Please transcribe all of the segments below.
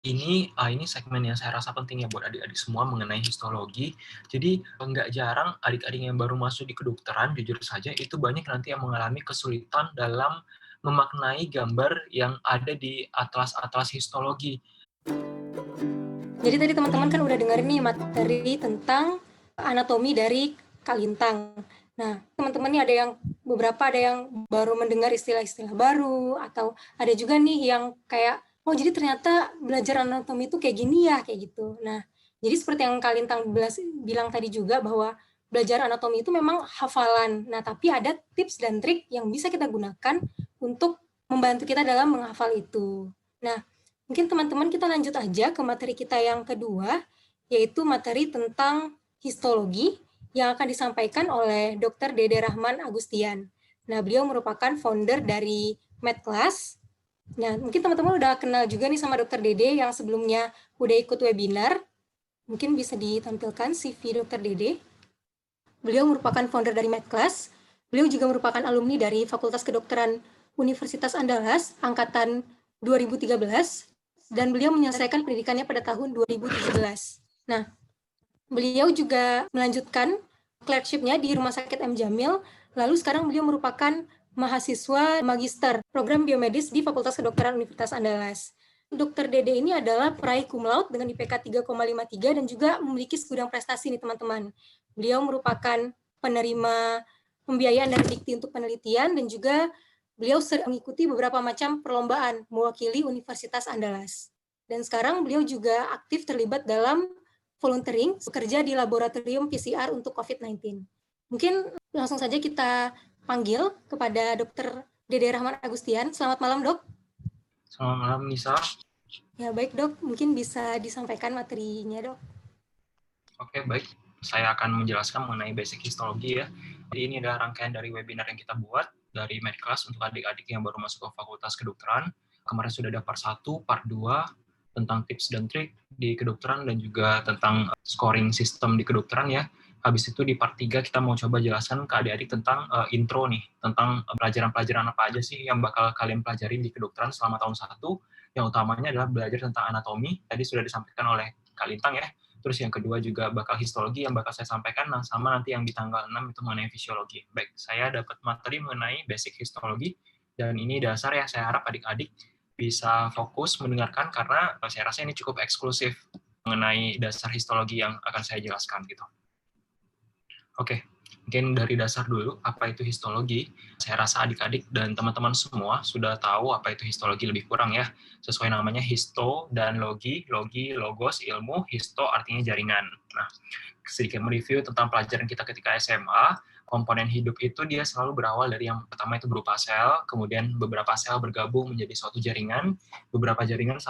Ini segmen yang saya rasa penting ya buat adik-adik semua mengenai histologi. Jadi nggak jarang adik-adik yang baru masuk di kedokteran, jujur saja itu banyak nanti yang mengalami kesulitan dalam memaknai gambar yang ada di atlas-atlas histologi. Jadi tadi teman-teman kan udah dengerin nih materi tentang anatomi dari Kak Lintang. Nah, teman-teman nih beberapa ada yang baru mendengar istilah-istilah baru, atau ada juga nih yang kayak, oh jadi ternyata belajar anatomi itu kayak gini ya, kayak gitu. Nah, jadi seperti yang Kak Lintang bilang tadi juga bahwa belajar anatomi itu memang hafalan. Nah, tapi ada tips dan trik yang bisa kita gunakan untuk membantu kita dalam menghafal itu. Nah, mungkin teman-teman kita lanjut aja ke materi kita yang kedua, yaitu materi tentang histologi yang akan disampaikan oleh Dr. Dede Rahman Agustian. Nah, beliau merupakan founder dari MedClass. Nah, mungkin teman-teman udah kenal juga nih sama Dr. Dede yang sebelumnya udah ikut webinar. Mungkin bisa ditampilkan CV Dr. Dede. Beliau merupakan founder dari MedClass. Beliau juga merupakan alumni dari Fakultas Kedokteran Universitas Andalas angkatan 2013 dan beliau menyelesaikan pendidikannya pada tahun 2017. Nah, beliau juga melanjutkan clerkship-nya di Rumah Sakit M. Jamil, lalu sekarang beliau merupakan mahasiswa magister program biomedis di Fakultas Kedokteran Universitas Andalas. Dr. Dede ini adalah peraih cum laude dengan IPK 3,53 dan juga memiliki segudang prestasi nih teman-teman. Beliau merupakan penerima pembiayaan dari Dikti untuk penelitian dan juga beliau mengikuti beberapa macam perlombaan mewakili Universitas Andalas. Dan sekarang beliau juga aktif terlibat dalam volunteering, bekerja di laboratorium PCR untuk COVID-19. Mungkin langsung saja kita panggil kepada Dr. Dede Rahman Agustian. Selamat malam, Dok. Selamat malam, Nisa. Ya, baik, Dok. Mungkin bisa disampaikan materinya, Dok. Oke, baik. Saya akan menjelaskan mengenai basic histologi ya. Jadi ini adalah rangkaian dari webinar yang kita buat dari MedClass untuk adik-adik yang baru masuk ke Fakultas Kedokteran. Kemarin sudah ada part 1, part 2 tentang tips dan trik di kedokteran dan juga tentang scoring sistem di kedokteran ya. Habis itu di part 3 kita mau coba jelaskan ke adik-adik tentang intro nih, tentang pelajaran-pelajaran apa aja sih yang bakal kalian pelajarin di kedokteran selama tahun 1. Yang utamanya adalah belajar tentang anatomi, tadi sudah disampaikan oleh Kak Lintang ya. Terus yang kedua juga bakal histologi yang bakal saya sampaikan, nah sama nanti yang di tanggal 6 itu mengenai fisiologi. Baik, saya dapat materi mengenai basic histologi, dan ini dasar yang saya harap adik-adik bisa fokus mendengarkan, karena saya rasa ini cukup eksklusif mengenai dasar histologi yang akan saya jelaskan gitu. Oke, mungkin dari dasar dulu, apa itu histologi? Saya rasa adik-adik dan teman-teman semua sudah tahu apa itu histologi lebih kurang ya. Sesuai namanya histo dan logi, logos, ilmu, histo artinya jaringan. Nah, sedikit mereview tentang pelajaran kita ketika SMA, komponen hidup itu dia selalu berawal dari yang pertama itu berupa sel, kemudian beberapa sel bergabung menjadi suatu jaringan, beberapa jaringan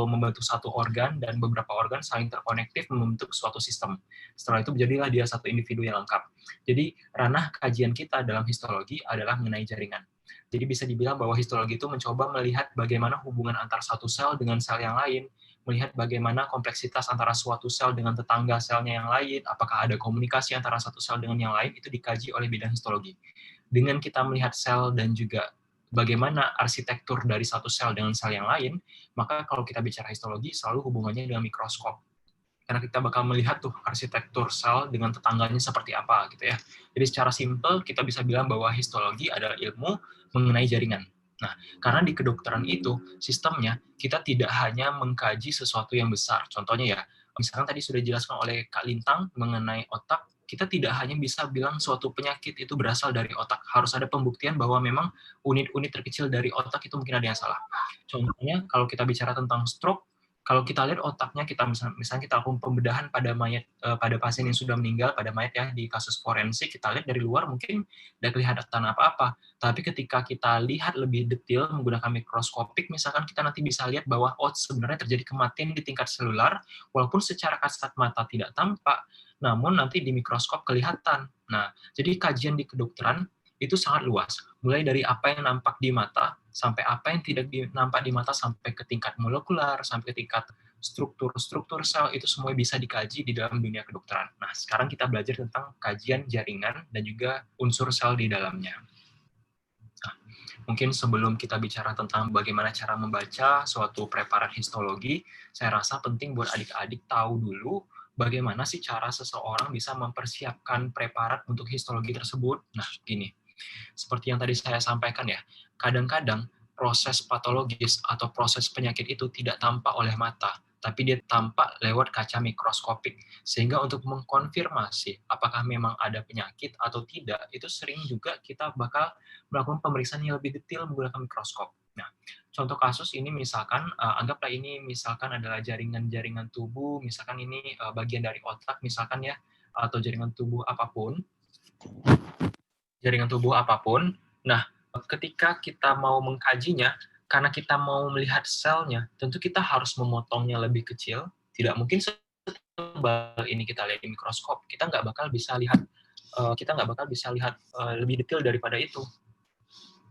membentuk satu organ, dan beberapa organ saling terkonektif membentuk suatu sistem. Setelah itu jadilah dia satu individu yang lengkap. Jadi ranah kajian kita dalam histologi adalah mengenai jaringan. Jadi bisa dibilang bahwa histologi itu mencoba melihat bagaimana hubungan antar satu sel dengan sel yang lain, melihat bagaimana kompleksitas antara suatu sel dengan tetangga selnya yang lain, apakah ada komunikasi antara satu sel dengan yang lain, itu dikaji oleh bidang histologi. Dengan kita melihat sel dan juga bagaimana arsitektur dari satu sel dengan sel yang lain, maka kalau kita bicara histologi, selalu hubungannya dengan mikroskop. Karena kita bakal melihat tuh arsitektur sel dengan tetangganya seperti apa gitu ya. Jadi secara simpel kita bisa bilang bahwa histologi adalah ilmu mengenai jaringan. Nah, karena di kedokteran itu sistemnya kita tidak hanya mengkaji sesuatu yang besar. Contohnya ya, misalkan tadi sudah dijelaskan oleh Kak Lintang mengenai otak, kita tidak hanya bisa bilang suatu penyakit itu berasal dari otak. Harus ada pembuktian bahwa memang unit-unit terkecil dari otak itu mungkin ada yang salah. Contohnya kalau kita bicara tentang stroke, kalau kita lihat otaknya, kita misalnya kita lakukan pembedahan pada mayat, pada pasien yang sudah meninggal, pada mayat ya di kasus forensik, kita lihat dari luar mungkin tidak kelihatan apa-apa. Tapi ketika kita lihat lebih detail menggunakan mikroskopik, misalkan kita nanti bisa lihat bahwa sebenarnya terjadi kematian di tingkat selular, walaupun secara kasat mata tidak tampak, namun nanti di mikroskop kelihatan. Nah, jadi kajian di kedokteran itu sangat luas, mulai dari apa yang nampak di mata, sampai apa yang tidak nampak di mata, sampai ke tingkat molekular, sampai ke tingkat struktur sel, itu semua bisa dikaji di dalam dunia kedokteran. Nah, sekarang kita belajar tentang kajian jaringan dan juga unsur sel di dalamnya. Nah, Mungkin sebelum kita bicara tentang bagaimana cara membaca suatu preparat histologi, saya rasa penting buat adik-adik tahu dulu bagaimana sih cara seseorang bisa mempersiapkan preparat untuk histologi tersebut. Nah, gini, seperti yang tadi saya sampaikan ya, kadang-kadang proses patologis atau proses penyakit itu tidak tampak oleh mata, tapi dia tampak lewat kaca mikroskopik. Sehingga untuk mengkonfirmasi apakah memang ada penyakit atau tidak, itu sering juga kita bakal melakukan pemeriksaan yang lebih detail menggunakan mikroskop. Nah, contoh kasus ini misalkan, anggaplah ini misalkan adalah jaringan-jaringan tubuh, misalkan ini bagian dari otak misalkan ya, atau jaringan tubuh apapun. Nah, ketika kita mau mengkajinya, karena kita mau melihat selnya, tentu kita harus memotongnya lebih kecil. Tidak mungkin setebal ini kita lihat di mikroskop. Kita nggak bakal bisa lihat lebih detail daripada itu.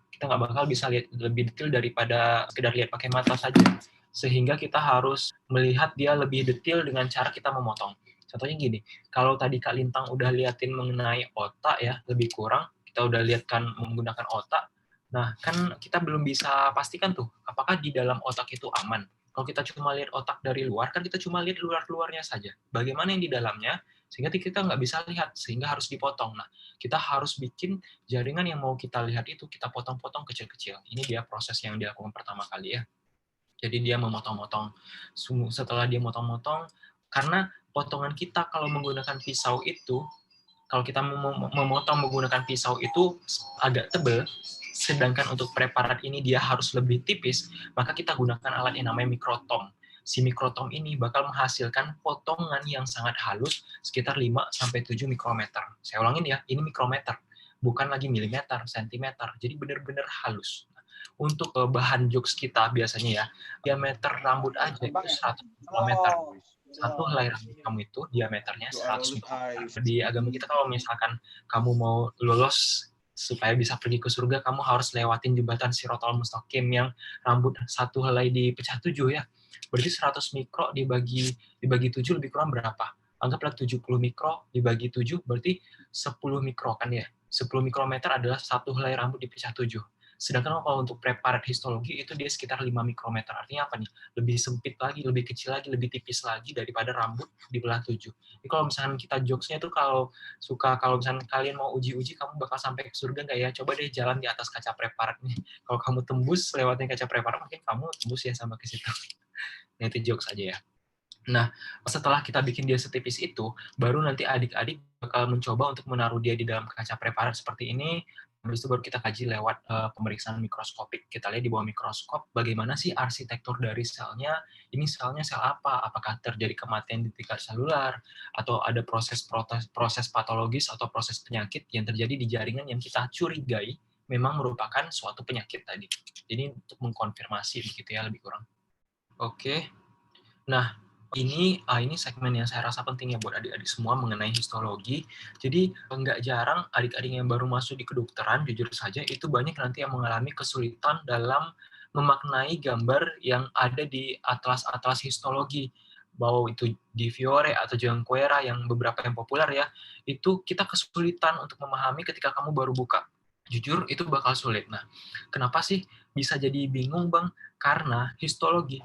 Kita nggak bakal bisa lihat lebih detail daripada sekedar lihat pakai mata saja. Sehingga kita harus melihat dia lebih detail dengan cara kita memotong. Contohnya gini, kalau tadi Kak Lintang udah liatin mengenai otak ya, lebih kurang, kita udah lihat kan menggunakan otak, nah kan kita belum bisa pastikan tuh, apakah di dalam otak itu aman. Kalau kita cuma lihat otak dari luar, kan kita cuma lihat luar-luarnya saja. Bagaimana yang di dalamnya, sehingga kita nggak bisa lihat, sehingga harus dipotong. Nah, kita harus bikin jaringan yang mau kita lihat itu, kita potong-potong kecil-kecil. Ini dia proses yang dilakukan pertama kali ya. Jadi dia memotong-motong. Setelah dia motong-motong, karena potongan kita kalau menggunakan pisau itu, kalau kita memotong menggunakan pisau itu agak tebal, sedangkan untuk preparat ini dia harus lebih tipis, maka kita gunakan alat yang namanya mikrotom. Si mikrotom ini bakal menghasilkan potongan yang sangat halus, sekitar 5-7 mikrometer. Saya ulangin ya, ini mikrometer, bukan lagi milimeter, sentimeter. Jadi benar-benar halus. Untuk bahan jokes kita biasanya ya, diameter rambut aja itu 100 mikrometer. Satu helai rambut kamu itu diameternya 100 mikrometer. Di agama kita kalau misalkan kamu mau lolos supaya bisa pergi ke surga, kamu harus lewatin jembatan Shirathul Mustaqim yang rambut satu helai dipecah 7 ya. Berarti 100 mikro dibagi 7 lebih kurang berapa? Anggaplah 70 mikro dibagi 7 berarti 10 mikro kan ya. 10 mikrometer adalah satu helai rambut dipecah 7. Sedangkan kalau untuk preparat histologi itu dia sekitar 5 mikrometer. Artinya apa nih? Lebih sempit lagi, lebih kecil lagi, lebih tipis lagi daripada rambut dibelah 7. Jadi kalau misalkan kita jokesnya itu kalau misalkan kalian mau uji-uji kamu bakal sampai ke surga nggak ya? Coba deh jalan di atas kaca preparat nih. Kalau kamu tembus lewatin kaca preparat mungkin kamu tembus ya sama ke situ. Nah itu jokes aja ya. Nah, setelah kita bikin dia setipis itu, baru nanti adik-adik bakal mencoba untuk menaruh dia di dalam kaca preparat seperti ini. Habis itu baru kita kaji lewat pemeriksaan mikroskopik. Kita lihat di bawah mikroskop bagaimana sih arsitektur dari selnya. Ini selnya sel apa? Apakah terjadi kematian di tingkat selular atau ada proses patologis atau proses penyakit yang terjadi di jaringan yang kita curigai memang merupakan suatu penyakit tadi. Jadi untuk mengkonfirmasi begitu ya lebih kurang. Oke. Nah, ini segmen yang saya rasa penting ya buat adik-adik semua mengenai histologi. Jadi nggak jarang adik-adik yang baru masuk di kedokteran, jujur saja, itu banyak nanti yang mengalami kesulitan dalam memaknai gambar yang ada di atlas-atlas histologi. Bahwa itu di Fiore atau Junqueira yang beberapa yang populer ya, itu kita kesulitan untuk memahami ketika kamu baru buka. Jujur, itu bakal sulit. Nah, kenapa sih bisa jadi bingung, Bang? Karena histologi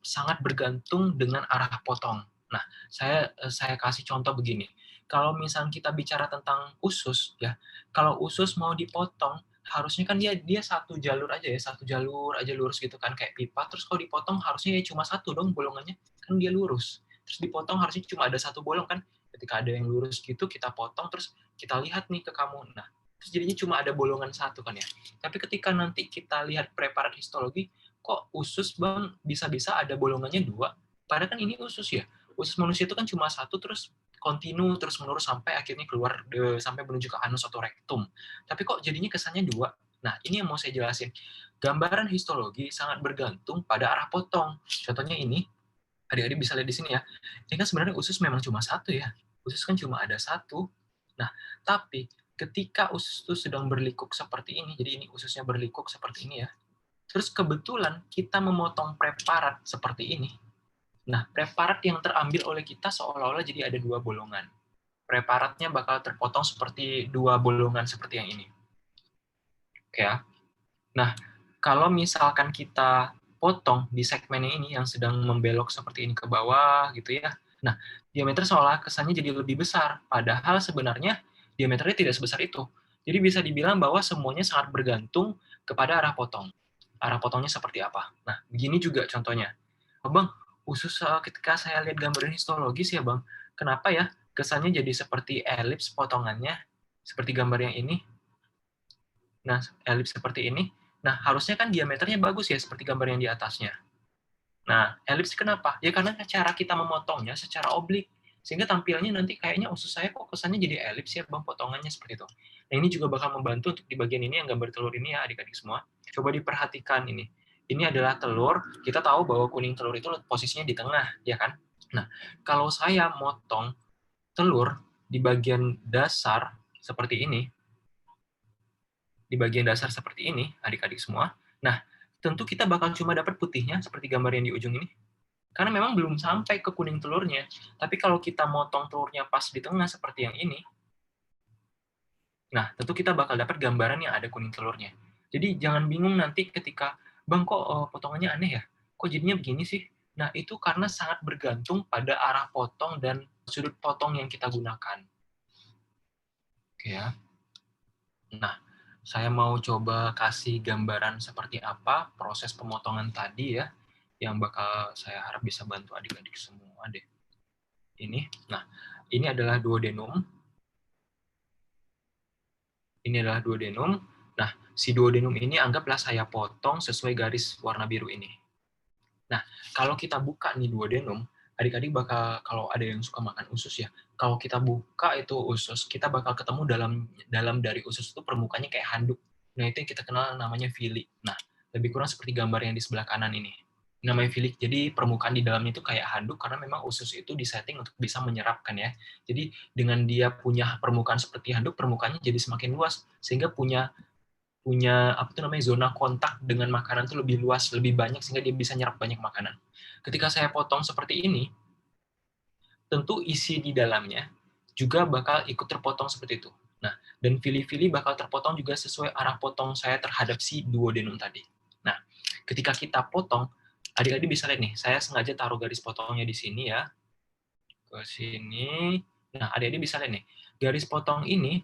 sangat bergantung dengan arah potong. Nah, saya kasih contoh begini. Kalau misalnya kita bicara tentang usus ya, kalau usus mau dipotong harusnya kan dia satu jalur aja ya, satu jalur aja lurus gitu kan kayak pipa. Terus kalau dipotong harusnya ya cuma satu dong bolongannya, kan dia lurus. Terus dipotong harusnya cuma ada satu bolong kan. Ketika ada yang lurus gitu kita potong terus kita lihat nih ke kamu. Nah, terus jadinya cuma ada bolongan satu kan ya. Tapi ketika nanti kita lihat preparat histologi, kok usus Bang bisa-bisa ada bolongannya 2? Padahal kan ini usus ya. Usus manusia itu kan cuma satu terus kontinu terus menerus sampai akhirnya keluar sampai menuju ke anus atau rektum. Tapi kok jadinya kesannya 2? Nah, ini yang mau saya jelasin. Gambaran histologi sangat bergantung pada arah potong. Contohnya ini, adik-adik bisa lihat di sini ya. Ini kan sebenarnya usus memang cuma satu ya. Usus kan cuma ada satu. Nah, tapi ketika usus itu sedang berlikuk seperti ini, jadi ini ususnya berlikuk seperti ini ya, terus kebetulan kita memotong preparat seperti ini. Nah, preparat yang terambil oleh kita seolah-olah jadi ada 2 bolongan. Preparatnya bakal terpotong seperti 2 bolongan seperti yang ini. Oke ya. Nah, kalau misalkan kita potong di segmennya ini yang sedang membelok seperti ini ke bawah gitu ya. Nah, diameter seolah kesannya jadi lebih besar, padahal sebenarnya diameternya tidak sebesar itu. Jadi bisa dibilang bahwa semuanya sangat bergantung kepada arah potong. Arah potongnya seperti apa. Nah, begini juga contohnya. Bang, khusus ketika saya lihat gambaran histologis ya Bang, kenapa ya kesannya jadi seperti elips potongannya, seperti gambar yang ini. Nah, elips seperti ini. Nah, harusnya kan diameternya bagus ya, seperti gambar yang di atasnya. Nah, elips kenapa? Ya karena cara kita memotongnya secara oblik. Sehingga tampilnya nanti kayaknya usus saya kok kesannya jadi elips ya, Bang, potongannya seperti itu. Nah, ini juga bakal membantu untuk di bagian ini yang gambar telur ini ya, adik-adik semua. Coba diperhatikan ini. Ini adalah telur, kita tahu bahwa kuning telur itu posisinya di tengah, ya kan? Nah, kalau saya motong telur di bagian dasar seperti ini, di bagian dasar seperti ini, adik-adik semua. Nah, tentu kita bakal cuma dapat putihnya seperti gambar yang di ujung ini. Karena memang belum sampai ke kuning telurnya. Tapi kalau kita motong telurnya pas di tengah seperti yang ini, nah tentu kita bakal dapat gambaran yang ada kuning telurnya. Jadi jangan bingung nanti ketika, Bang kok potongannya aneh ya? Kok jadinya begini sih? Nah itu karena sangat bergantung pada arah potong dan sudut potong yang kita gunakan. Oke ya. Nah, saya mau coba kasih gambaran seperti apa proses pemotongan tadi ya, yang bakal saya harap bisa bantu adik-adik semua deh. Ini, nah, ini adalah duodenum. Ini adalah duodenum. Nah, si duodenum ini anggaplah saya potong sesuai garis warna biru ini. Nah, kalau kita buka nih duodenum, adik-adik bakal, kalau ada yang suka makan usus ya, kalau kita buka itu usus, kita bakal ketemu dalam dari usus itu permukaannya kayak handuk. Nah, itu yang kita kenal namanya villi. Nah, lebih kurang seperti gambar yang di sebelah kanan ini. Namanya villi. Jadi permukaan di dalamnya itu kayak handuk karena memang usus itu disetting untuk bisa menyerapkan ya. Jadi dengan dia punya permukaan seperti handuk, permukaannya jadi semakin luas sehingga punya punya apa tuh namanya zona kontak dengan makanan tuh lebih luas, lebih banyak sehingga dia bisa nyerap banyak makanan. Ketika saya potong seperti ini, tentu isi di dalamnya juga bakal ikut terpotong seperti itu. Nah, dan fili-fili bakal terpotong juga sesuai arah potong saya terhadap si duodenum tadi. Nah, ketika kita potong, adik-adik bisa lihat nih, saya sengaja taruh garis potongnya di sini ya, ke sini. Nah, adik-adik bisa lihat nih, garis potong ini,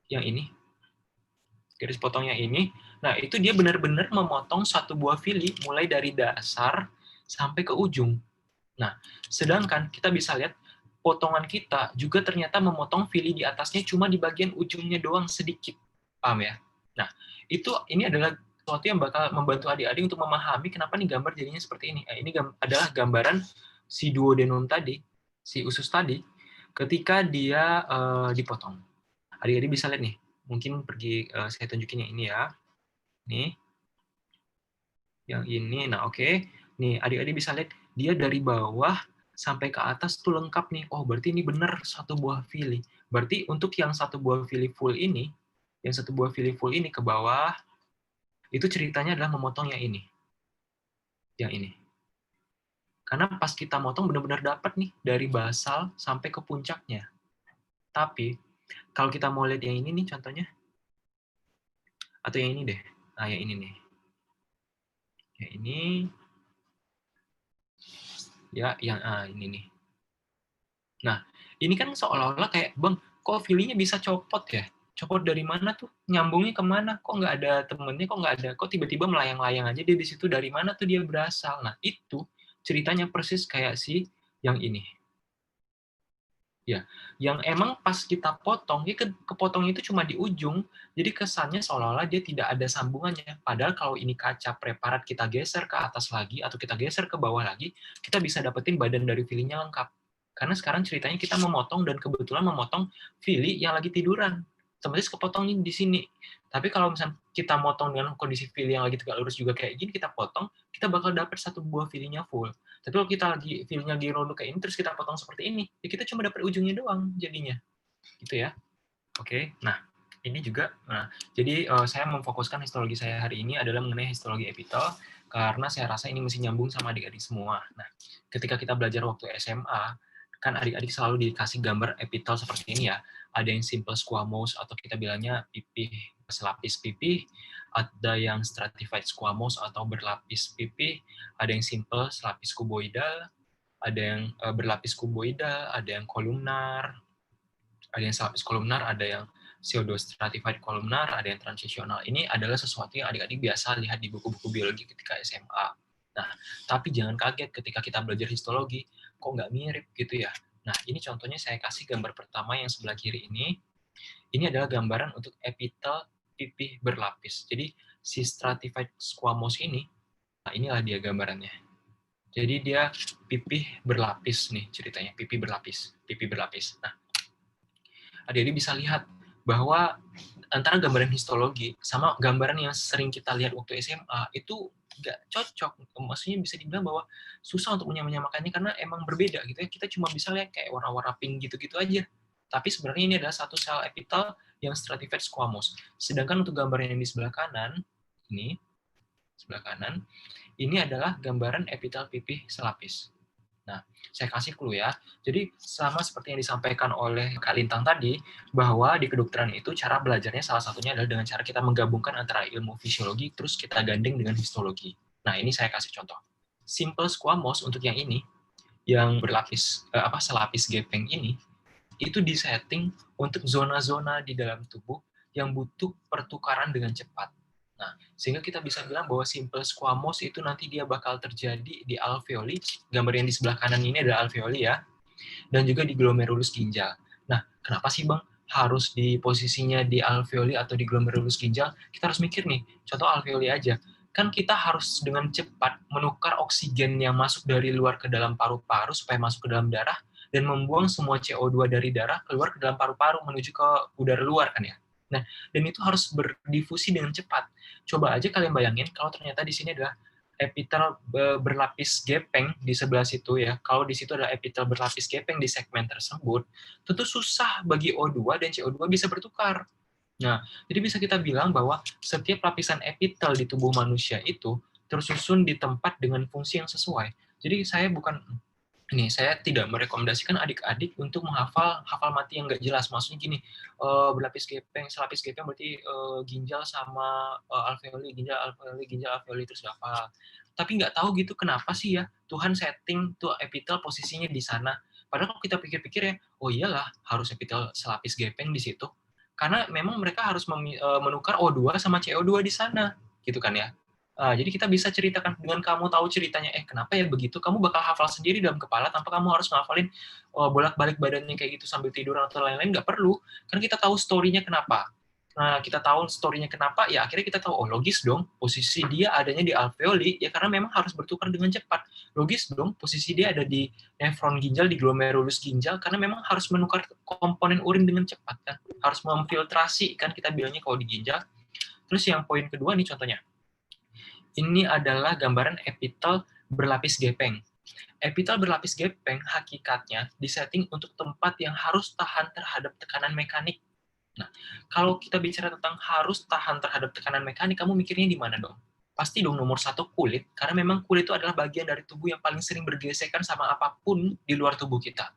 yang ini, garis potongnya ini, nah itu dia benar-benar memotong satu buah fili mulai dari dasar sampai ke ujung. Nah, sedangkan kita bisa lihat potongan kita juga ternyata memotong fili di atasnya cuma di bagian ujungnya doang sedikit. Paham ya? Nah, ini adalah sesuatu yang bakal membantu adik-adik untuk memahami kenapa nih gambar jadinya seperti ini. Nah, ini adalah gambaran si duodenum tadi, si usus tadi, ketika dia dipotong. Adik-adik bisa lihat nih, mungkin pergi saya tunjukin yang ini ya. Nih, yang ini. Nah, oke. Nih, adik-adik bisa lihat dia dari bawah sampai ke atas tuh lengkap nih. Oh, berarti ini benar satu buah fili. Berarti untuk yang satu buah fili full ini, yang satu buah fili full ini ke bawah, itu ceritanya adalah memotong yang ini. Yang ini. Karena pas kita motong benar-benar dapat nih dari basal sampai ke puncaknya. Tapi kalau kita mau lihat yang ini nih contohnya, atau yang ini deh. Nah, yang ini nih. Yang ini, ya yang ini nih. Nah, ini kan seolah-olah kayak, Bang, kok filinya bisa copot ya? Copot dari mana tuh? Nyambungnya kemana? Kok nggak ada temennya? Kok nggak ada? Kok tiba-tiba melayang-layang aja dia di situ? Dari mana tuh dia berasal? Nah, itu ceritanya persis kayak si yang ini. Ya, yang emang pas kita potong, dia kepotong itu cuma di ujung, jadi kesannya seolah-olah dia tidak ada sambungannya. Padahal kalau ini kaca preparat kita geser ke atas lagi, atau kita geser ke bawah lagi, kita bisa dapetin badan dari filinya lengkap. Karena sekarang ceritanya kita memotong, dan kebetulan memotong fili yang lagi tiduran. Otomatis kepotongnya di sini. Tapi kalau misalnya kita motong dengan kondisi fili yang lagi tegak lurus juga kayak gini, kita potong, kita bakal dapet satu buah filinya full. Tapi kalau kita lagi filmnya lagi ronde kayak ini terus kita potong seperti ini, ya kita cuma dapat ujungnya doang jadinya. Gitu ya. Oke. Nah, ini juga jadi saya memfokuskan histologi saya hari ini adalah mengenai histologi epitel karena saya rasa ini mesti nyambung sama adik-adik semua. Nah, ketika kita belajar waktu SMA, kan adik-adik selalu dikasih gambar epitel seperti ini ya. Ada yang simple squamous atau kita bilangnya pipih selapis pipih, ada yang stratified squamous atau berlapis pipih, ada yang simple selapis kuboidal, ada yang berlapis kuboidal, ada yang kolumnar, ada yang selapis kolumnar, ada yang pseudostratified kolumnar, ada yang transisional. Ini adalah sesuatu yang adik-adik biasa lihat di buku-buku biologi ketika SMA. Nah, tapi jangan kaget ketika kita belajar histologi, kok nggak mirip gitu ya. Nah, ini contohnya saya kasih gambar pertama yang sebelah kiri ini. Ini adalah gambaran untuk epitel pipih berlapis. Jadi, si stratified squamous ini, nah inilah dia gambarannya. Jadi dia pipih berlapis nih ceritanya, pipih berlapis. Nah, adik-adik bisa lihat bahwa antara gambaran histologi sama gambaran yang sering kita lihat waktu SMA itu nggak cocok. Maksudnya bisa dibilang bahwa susah untuk menyamakannya karena emang berbeda gitu ya. Kita cuma bisa lihat kayak warna-warna pink gitu-gitu aja. Tapi sebenarnya ini adalah satu sel epitel yang stratified squamous. Sedangkan untuk gambaran yang di sebelah kanan, ini adalah gambaran epitel pipih selapis. Nah, saya kasih clue ya. Jadi, sama seperti yang disampaikan oleh Kak Lintang tadi, bahwa di kedokteran itu cara belajarnya salah satunya adalah dengan cara kita menggabungkan antara ilmu fisiologi, terus kita gandeng dengan histologi. Nah, ini saya kasih contoh. Simple squamous untuk yang ini, yang berlapis, selapis gepeng ini, itu disetting untuk zona-zona di dalam tubuh yang butuh pertukaran dengan cepat. Nah, sehingga kita bisa bilang bahwa simple squamous itu nanti dia bakal terjadi di alveoli, gambar yang di sebelah kanan ini adalah alveoli ya, dan juga di glomerulus ginjal. Nah, kenapa sih Bang harus di posisinya di alveoli atau di glomerulus ginjal? Kita harus mikir nih, contoh alveoli aja. Kan kita harus dengan cepat menukar oksigen yang masuk dari luar ke dalam paru-paru supaya masuk ke dalam darah, dan membuang semua CO2 dari darah keluar ke dalam paru-paru menuju ke udara luar kan ya. Nah, dan itu harus berdifusi dengan cepat. Coba aja kalian bayangin kalau ternyata di sini adalah epitel berlapis gepeng di sebelah situ ya. Kalau di situ ada epitel berlapis gepeng di segmen tersebut, tentu susah bagi O2 dan CO2 bisa bertukar. Nah, jadi bisa kita bilang bahwa setiap lapisan epitel di tubuh manusia itu tersusun di tempat dengan fungsi yang sesuai. Jadi saya tidak merekomendasikan adik-adik untuk menghafal mati yang nggak jelas. Maksudnya gini, selapis gepeng berarti ginjal sama ginjal alveoli terus hafal. Tapi nggak tahu gitu kenapa sih ya Tuhan setting tuh epitel posisinya di sana. Padahal kalau kita pikir-pikir ya, oh iyalah harus epitel selapis gepeng di situ. Karena memang mereka harus menukar O2 sama CO2 di sana, gitu kan ya. Jadi kita bisa ceritakan dengan kamu tahu ceritanya, kenapa ya begitu, kamu bakal hafal sendiri dalam kepala tanpa kamu harus ngafalin bolak-balik badannya kayak gitu sambil tidur atau lain-lain, nggak perlu. Kan kita tahu story-nya kenapa. Nah, kita tahu story-nya kenapa, ya akhirnya kita tahu, oh logis dong, posisi dia adanya di alveoli, ya karena memang harus bertukar dengan cepat. Logis dong, posisi dia ada di nefron ginjal, di glomerulus ginjal, karena memang harus menukar komponen urin dengan cepat, kan. Harus memfiltrasi, kan kita bilangnya kalau di ginjal. Terus yang poin kedua nih contohnya. Ini adalah gambaran epitel berlapis gepeng. Epitel berlapis gepeng hakikatnya disetting untuk tempat yang harus tahan terhadap tekanan mekanik. Nah, kalau kita bicara tentang harus tahan terhadap tekanan mekanik, kamu mikirnya di mana dong? Pasti dong nomor satu kulit, karena memang kulit itu adalah bagian dari tubuh yang paling sering bergesekan sama apapun di luar tubuh kita.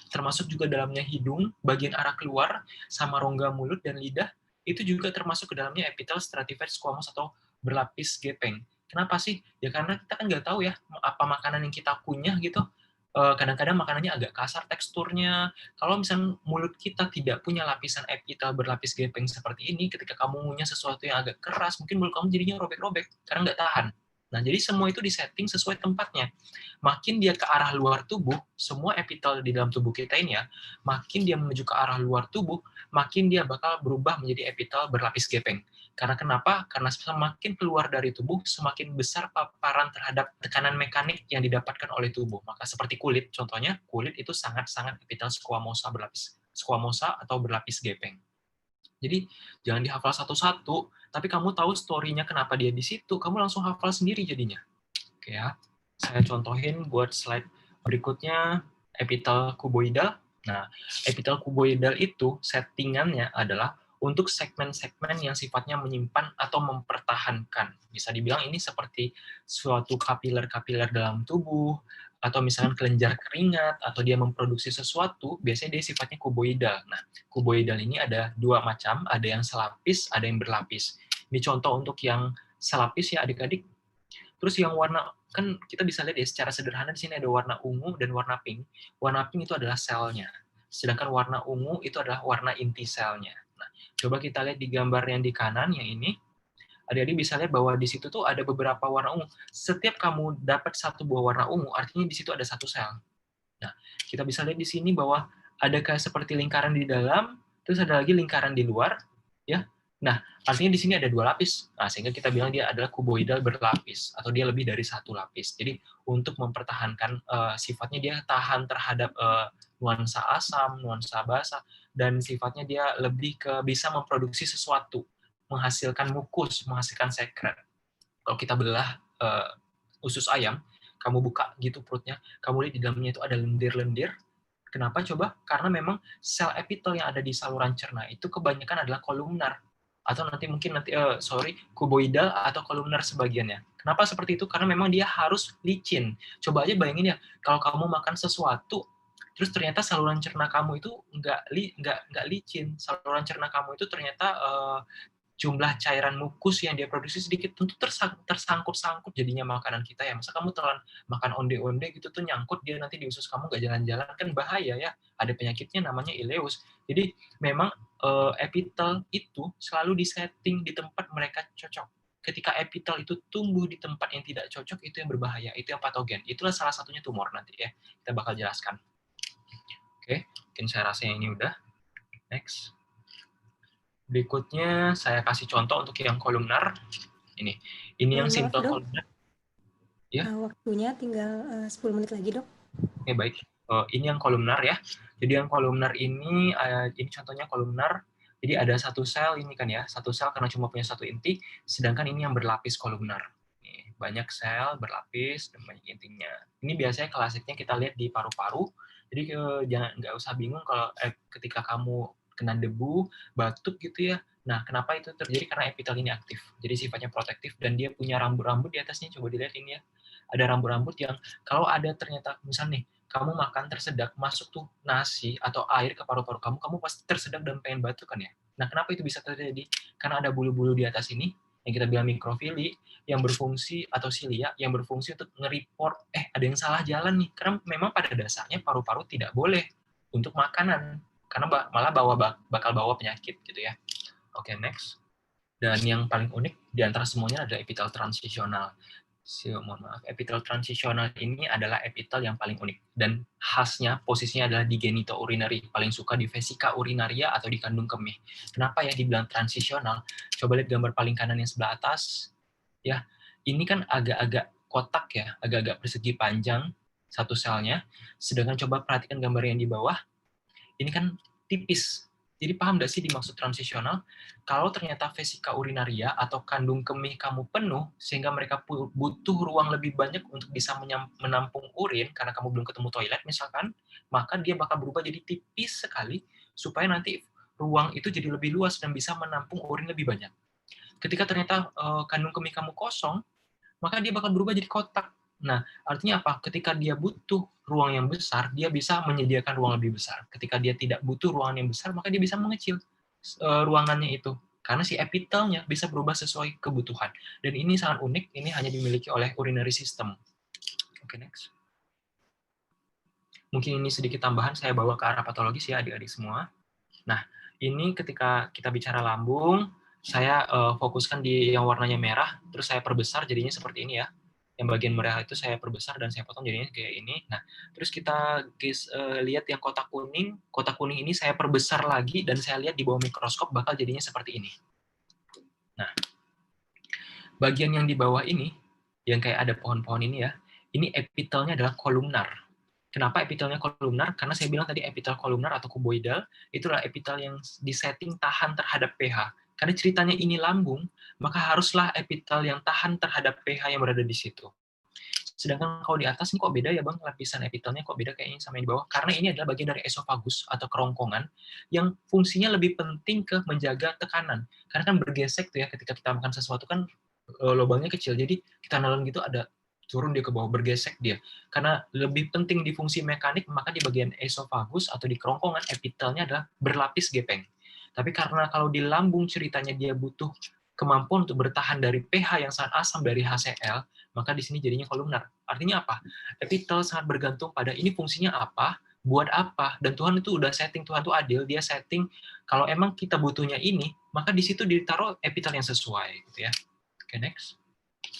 Termasuk juga dalamnya hidung, bagian arah keluar, sama rongga mulut dan lidah, itu juga termasuk ke dalamnya epitel stratified squamous atau berlapis gepeng. Kenapa sih? Ya karena kita kan nggak tahu ya apa makanan yang kita kunyah gitu. Kadang-kadang makanannya agak kasar teksturnya. Kalau misalnya mulut kita tidak punya lapisan epitel berlapis gepeng seperti ini, ketika kamu ngunyah sesuatu yang agak keras, mungkin mulut kamu jadinya robek-robek karena nggak tahan. Nah, jadi semua itu disetting sesuai tempatnya. Makin dia ke arah luar tubuh, semua epitel di dalam tubuh kita ini ya, makin dia menuju ke arah luar tubuh, makin dia bakal berubah menjadi epitel berlapis gepeng. Karena kenapa? Karena semakin keluar dari tubuh, semakin besar paparan terhadap tekanan mekanik yang didapatkan oleh tubuh. Maka seperti kulit, contohnya kulit itu sangat-sangat epitel squamosa atau berlapis gepeng. Jadi jangan dihafal satu-satu, tapi kamu tahu story-nya kenapa dia di situ, kamu langsung hafal sendiri jadinya. Oke ya, saya contohin buat slide berikutnya, epitel kuboidal. Nah, epitel kuboidal itu settingannya adalah untuk segmen-segmen yang sifatnya menyimpan atau mempertahankan. Bisa dibilang ini seperti suatu kapiler-kapiler dalam tubuh, atau misalnya kelenjar keringat, atau dia memproduksi sesuatu, biasanya dia sifatnya kuboidal. Nah, kuboidal ini ada dua macam, ada yang selapis, ada yang berlapis. Ini contoh untuk yang selapis ya adik-adik. Terus yang warna, kan kita bisa lihat ya secara sederhana di sini ada warna ungu dan warna pink. Warna pink itu adalah selnya. Sedangkan warna ungu itu adalah warna inti selnya. Nah, coba kita lihat di gambar yang di kanan, yang ini. Adik-adik bisa lihat bahwa di situ tuh ada beberapa warna ungu. Setiap kamu dapat satu buah warna ungu, artinya di situ ada satu sel. Nah, kita bisa lihat di sini bahwa ada kayak seperti lingkaran di dalam, terus ada lagi lingkaran di luar, ya. Nah, artinya di sini ada dua lapis. Nah, sehingga kita bilang dia adalah kuboidal berlapis, atau dia lebih dari satu lapis. Jadi, untuk mempertahankan sifatnya dia tahan terhadap nuansa asam, nuansa basa, dan sifatnya dia lebih ke bisa memproduksi sesuatu, menghasilkan mukus, menghasilkan sekret. Kalau kita belah usus ayam, kamu buka gitu perutnya, kamu lihat di dalamnya itu ada lendir-lendir. Kenapa coba? Karena memang sel epitel yang ada di saluran cerna itu kebanyakan adalah kolumnar, atau kuboidal atau kolumnar sebagiannya. Kenapa seperti itu? Karena memang dia harus licin. Coba aja bayangin ya, kalau kamu makan sesuatu, terus ternyata saluran cerna kamu itu nggak licin, saluran cerna kamu itu ternyata jumlah cairan mukus yang dia produksi sedikit, tentu tersangkut-sangkut jadinya makanan kita ya. Masa kamu telan makan onde-onde gitu tuh nyangkut dia nanti di usus kamu, nggak jalan-jalan, kan bahaya ya. Ada penyakitnya namanya ileus. Jadi memang epitel itu selalu disetting di tempat mereka cocok. Ketika epitel itu tumbuh di tempat yang tidak cocok, itu yang berbahaya, itu yang patogen. Itulah salah satunya tumor nanti ya. Kita bakal jelaskan. Oke, mungkin saya rasa yang ini udah. Next. Berikutnya saya kasih contoh untuk yang kolumnar. Ini yang simple kolumnar. Ya. Waktunya tinggal 10 menit lagi, Dok. Oke, baik. Ini yang kolumnar ya. Jadi yang kolumnar ini contohnya kolumnar. Jadi ada satu sel ini kan ya, satu sel karena cuma punya satu inti, sedangkan ini yang berlapis kolumnar. Nih, banyak sel berlapis dan banyak intinya. Ini biasanya klasiknya kita lihat di paru-paru. Jadi nggak usah bingung kalau ketika kamu kena debu, batuk gitu ya. Nah, kenapa itu terjadi? Karena epitel ini aktif. Jadi sifatnya protektif dan dia punya rambut-rambut di atasnya. Coba dilihat ini ya. Ada rambut-rambut yang kalau ada ternyata misalnya nih, kamu makan tersedak, masuk tuh nasi atau air ke paru-paru kamu, kamu pasti tersedak dan pengen batuk kan ya. Nah, kenapa itu bisa terjadi? Karena ada bulu-bulu di atas ini, yang kita bilang mikrofili, yang berfungsi, atau silia, yang berfungsi untuk nge-report, ada yang salah jalan nih. Karena memang pada dasarnya paru-paru tidak boleh untuk makanan, karena malah bakal bawa penyakit gitu ya. Oke, next. Dan yang paling unik di antara semuanya adalah epitel transisional. Mohon maaf, epitel transisional ini adalah epitel yang paling unik dan khasnya posisinya adalah di genitourinary, paling suka di vesika urinaria atau di kandung kemih. Kenapa ya dibilang transisional? Coba lihat gambar paling kanan yang sebelah atas. Ya, ini kan agak-agak kotak ya, agak-agak persegi panjang satu selnya. Sedangkan coba perhatikan gambar yang di bawah. Ini kan tipis. Jadi paham nggak sih dimaksud transisional? Kalau ternyata vesika urinaria atau kandung kemih kamu penuh, sehingga mereka butuh ruang lebih banyak untuk bisa menampung urin, karena kamu belum ketemu toilet misalkan, maka dia bakal berubah jadi tipis sekali, supaya nanti ruang itu jadi lebih luas dan bisa menampung urin lebih banyak. Ketika ternyata kandung kemih kamu kosong, maka dia bakal berubah jadi kotak. Nah, artinya apa? Ketika dia butuh ruang yang besar, dia bisa menyediakan ruang lebih besar. Ketika dia tidak butuh ruangan yang besar, maka dia bisa mengecil ruangannya itu. Karena si epitelnya bisa berubah sesuai kebutuhan. Dan ini sangat unik, ini hanya dimiliki oleh urinary system. Oke, next. Mungkin ini sedikit tambahan, saya bawa ke arah patologis ya adik-adik semua. Nah, ini ketika kita bicara lambung, saya fokuskan di yang warnanya merah, terus saya perbesar jadinya seperti ini ya. Yang bagian merah itu saya perbesar dan saya potong jadinya kayak ini. Nah, terus kita lihat yang kotak kuning ini saya perbesar lagi dan saya lihat di bawah mikroskop bakal jadinya seperti ini. Nah, bagian yang di bawah ini, yang kayak ada pohon-pohon ini ya, ini epitelnya adalah kolumnar. Kenapa epitelnya kolumnar? Karena saya bilang tadi epitel kolumnar atau kuboidal, itulah epitel yang disetting tahan terhadap pH. Karena ceritanya ini lambung, maka haruslah epitel yang tahan terhadap pH yang berada di situ. Sedangkan kalau di atas ini kok beda ya Bang, lapisan epitelnya kok beda kayaknya sama yang di bawah? Karena ini adalah bagian dari esophagus atau kerongkongan yang fungsinya lebih penting ke menjaga tekanan. Karena kan bergesek tuh ya ketika kita makan sesuatu kan lubangnya kecil, jadi kita nelen gitu ada turun dia ke bawah, bergesek dia. Karena lebih penting di fungsi mekanik, maka di bagian esophagus atau di kerongkongan epitelnya adalah berlapis gepeng. Tapi karena kalau di lambung ceritanya dia butuh kemampuan untuk bertahan dari pH yang sangat asam dari HCl, maka di sini jadinya kolumnar. Artinya apa? Epitel sangat bergantung pada ini fungsinya apa, buat apa, dan Tuhan itu udah setting, Tuhan itu adil, dia setting kalau emang kita butuhnya ini, maka di situ ditaruh epitel yang sesuai, gitu ya. Oke, next.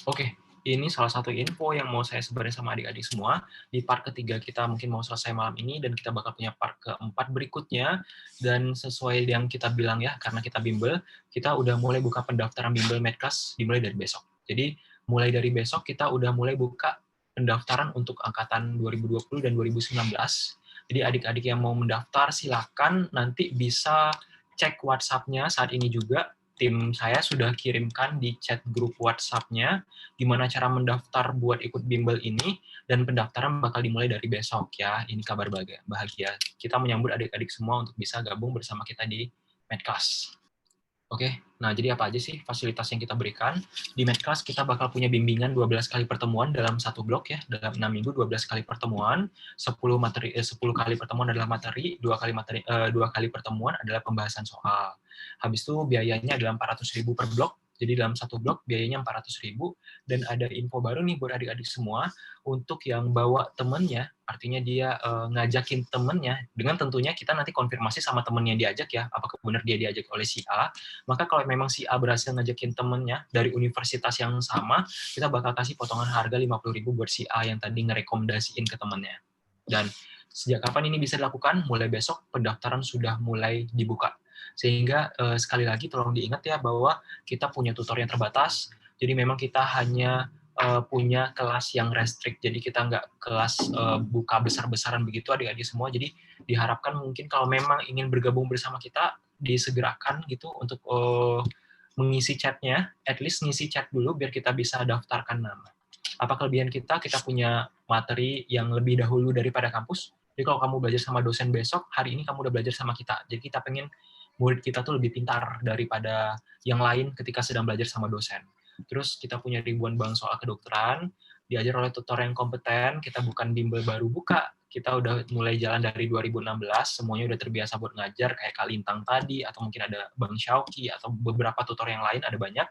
Oke, ini salah satu info yang mau saya sebarin sama adik-adik semua. Di part ketiga kita mungkin mau selesai malam ini, dan kita bakal punya part keempat berikutnya. Dan sesuai yang kita bilang ya, karena kita bimbel, kita udah mulai buka pendaftaran bimbel Medclass dimulai dari besok. Jadi, mulai dari besok kita udah mulai buka pendaftaran untuk angkatan 2020 dan 2019. Jadi, adik-adik yang mau mendaftar, silakan nanti bisa cek WhatsApp-nya saat ini juga. Tim saya sudah kirimkan di chat grup WhatsApp-nya gimana cara mendaftar buat ikut bimbel ini, dan pendaftaran bakal dimulai dari besok ya. Ini kabar bahagia. Kita menyambut adik-adik semua untuk bisa gabung bersama kita di Medclass. Oke, nah jadi apa aja sih fasilitas yang kita berikan? Di Medclass kita bakal punya bimbingan 12 kali pertemuan dalam satu blok ya, dalam 6 minggu 12 kali pertemuan, 10 kali pertemuan adalah materi, 2 kali pertemuan adalah pembahasan soal. Habis itu biayanya adalah 400.000 per blok, jadi dalam satu blok biayanya 400.000, dan ada info baru nih buat adik-adik semua, untuk yang bawa temennya, artinya dia ngajakin temennya, dengan tentunya kita nanti konfirmasi sama temennya diajak ya, apakah benar dia diajak oleh si A. Maka kalau memang si A berhasil ngajakin temennya dari universitas yang sama, kita bakal kasih potongan harga 50.000 buat si A yang tadi ngerekomendasiin ke temennya. Dan sejak kapan ini bisa dilakukan? Mulai besok pendaftaran sudah mulai dibuka. Sehingga sekali lagi tolong diingat ya bahwa kita punya tutor yang terbatas, jadi memang kita hanya punya kelas yang restrict, jadi kita nggak kelas buka besar-besaran begitu adik-adik semua. Jadi diharapkan mungkin kalau memang ingin bergabung bersama kita, disegerakan gitu untuk mengisi chatnya, at least ngisi chat dulu biar kita bisa daftarkan nama. Apa kelebihan kita? Kita punya materi yang lebih dahulu daripada kampus. Jadi kalau kamu belajar sama dosen besok, hari ini kamu udah belajar sama kita. Jadi kita pengen murid kita tuh lebih pintar daripada yang lain ketika sedang belajar sama dosen. Terus kita punya ribuan bank soal kedokteran, diajar oleh tutor yang kompeten, kita bukan bimbel baru buka, kita udah mulai jalan dari 2016, semuanya udah terbiasa buat ngajar, kayak Kak Lintang tadi, atau mungkin ada Bang Syauki, atau beberapa tutor yang lain, ada banyak.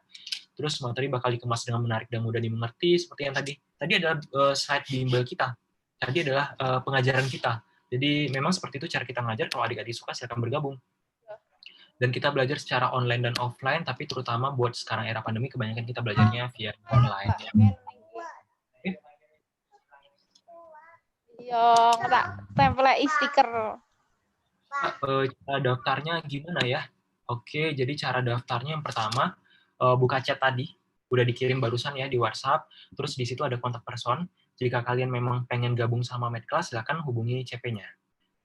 Terus materi bakal dikemas dengan menarik dan mudah dimengerti, seperti yang tadi. Tadi adalah slide bimbel kita, tadi adalah pengajaran kita. Jadi memang seperti itu cara kita ngajar, kalau adik-adik suka silakan bergabung. Dan kita belajar secara online dan offline, tapi terutama buat sekarang era pandemi, kebanyakan kita belajarnya via online. Ya. Yo, tak tempelin stiker. Cara daftarnya gimana ya? Oke, jadi cara daftarnya yang pertama, buka chat tadi, udah dikirim barusan ya di WhatsApp, terus di situ ada kontak person. Jika kalian memang pengen gabung sama Medclass, silakan hubungi CP-nya.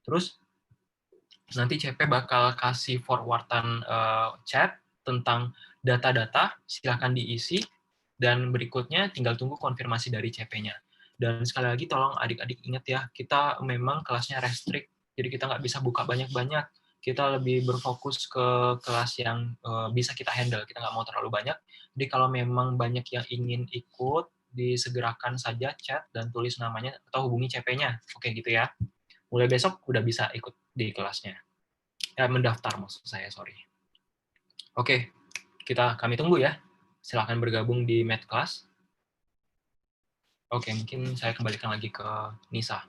Terus nanti CP bakal kasih forwardan chat tentang data-data, silakan diisi, dan berikutnya tinggal tunggu konfirmasi dari CP-nya. Dan sekali lagi tolong adik-adik ingat ya, kita memang kelasnya restrict, jadi kita nggak bisa buka banyak-banyak, kita lebih berfokus ke kelas yang bisa kita handle, kita nggak mau terlalu banyak. Jadi kalau memang banyak yang ingin ikut, disegerakan saja chat dan tulis namanya atau hubungi CP-nya, oke gitu ya. Mulai besok udah bisa ikut di kelasnya. Mendaftar maksud saya, sorry. Oke, kami tunggu ya. Silahkan bergabung di Medclass. Oke, mungkin saya kembalikan lagi ke Nisa.